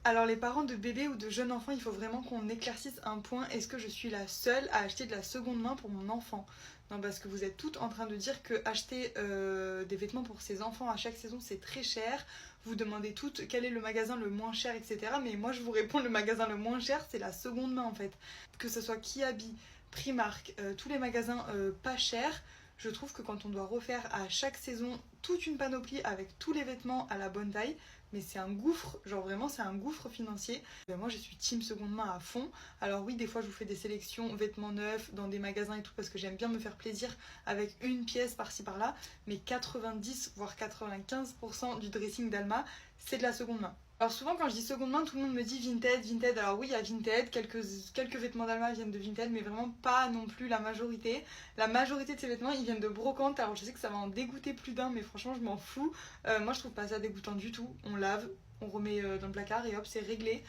Alors les parents de bébés ou de jeunes enfants, il faut vraiment qu'on éclaircisse un point. Est-ce que je suis la seule à acheter de la seconde main pour mon enfant? Non, parce que vous êtes toutes en train de dire que acheter des vêtements pour ses enfants à chaque saison c'est très cher. Vous demandez toutes quel est le magasin le moins cher, etc. Mais moi je vous réponds, le magasin le moins cher c'est la seconde main en fait. Que ce soit Kiabi, Primark, tous les magasins pas chers. Je trouve que quand on doit refaire à chaque saison toute une panoplie avec tous les vêtements à la bonne taille, mais c'est un gouffre, genre vraiment c'est un gouffre financier. Moi je suis team seconde main à fond. Alors oui, des fois je vous fais des sélections vêtements neufs dans des magasins et tout parce que j'aime bien me faire plaisir avec une pièce par-ci par-là, mais 90 voire 95% du dressing d'Alma c'est de la seconde main. Alors souvent quand je dis seconde main, tout le monde me dit Vinted, Vinted. Alors oui, il y a Vinted, quelques vêtements d'Alma viennent de Vinted, mais vraiment pas non plus la majorité. La majorité de ces vêtements, ils viennent de brocante. Alors je sais que ça va en dégoûter plus d'un, mais franchement je m'en fous. Moi je trouve pas ça dégoûtant du tout. On lave, on remet dans le placard et hop, c'est réglé.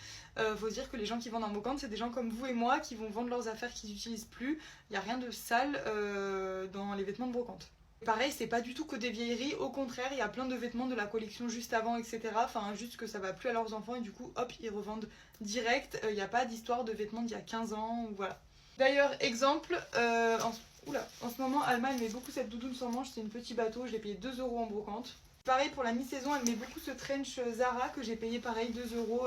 Faut se dire que les gens qui vendent en brocante, c'est des gens comme vous et moi qui vont vendre leurs affaires qu'ils n'utilisent plus. Il n'y a rien de sale dans les vêtements de brocante. Pareil, c'est pas du tout que des vieilleries, au contraire, il y a plein de vêtements de la collection juste avant, etc. Enfin, juste que ça va plus à leurs enfants et du coup, hop, ils revendent direct. Il n'y a pas d'histoire de vêtements d'il y a 15 ans ou voilà. D'ailleurs, exemple, en ce moment, Alma elle met beaucoup cette doudoune sans manche, c'est une petit bateau, je l'ai payé 2 euros en brocante. Pareil pour la mi-saison, elle met beaucoup ce trench Zara que j'ai payé pareil 2 euros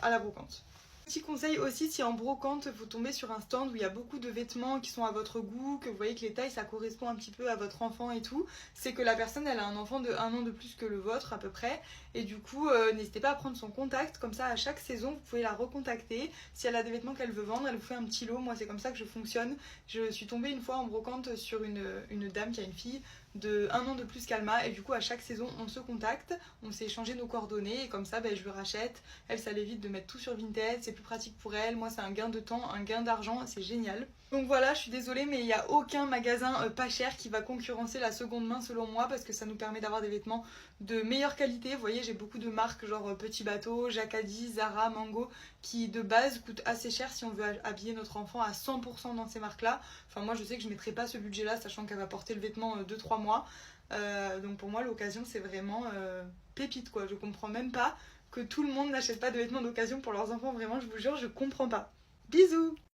à la brocante. Petit conseil aussi, si en brocante vous tombez sur un stand où il y a beaucoup de vêtements qui sont à votre goût, que vous voyez que les tailles ça correspond un petit peu à votre enfant et tout, c'est que la personne elle a un enfant de 1 an de plus que le vôtre à peu près, et du coup n'hésitez pas à prendre son contact, comme ça à chaque saison vous pouvez la recontacter. Si elle a des vêtements qu'elle veut vendre, elle vous fait un petit lot. Moi c'est comme ça que je fonctionne. Je suis tombée une fois en brocante sur une dame qui a une fille de 1 an de plus qu'Alma, et du coup à chaque saison on se contacte, on s'est échangé nos coordonnées et comme ça je lui rachète. Elle, ça l'évite de mettre tout sur Vinted, c'est plus pratique pour elle. Moi c'est un gain de temps, un gain d'argent, c'est génial. Donc voilà, je suis désolée mais il n'y a aucun magasin pas cher qui va concurrencer la seconde main selon moi, parce que ça nous permet d'avoir des vêtements de meilleure qualité. Vous voyez, j'ai beaucoup de marques genre Petit Bateau, Jacadi, Zara, Mango qui de base coûtent assez cher si on veut habiller notre enfant à 100% dans ces marques là. Enfin moi je sais que je ne mettrai pas ce budget là sachant qu'elle va porter le vêtement 2-3 mois. Donc pour moi l'occasion c'est vraiment pépite quoi. Je comprends même pas que tout le monde n'achète pas de vêtements d'occasion pour leurs enfants, vraiment je vous jure je comprends pas. Bisous.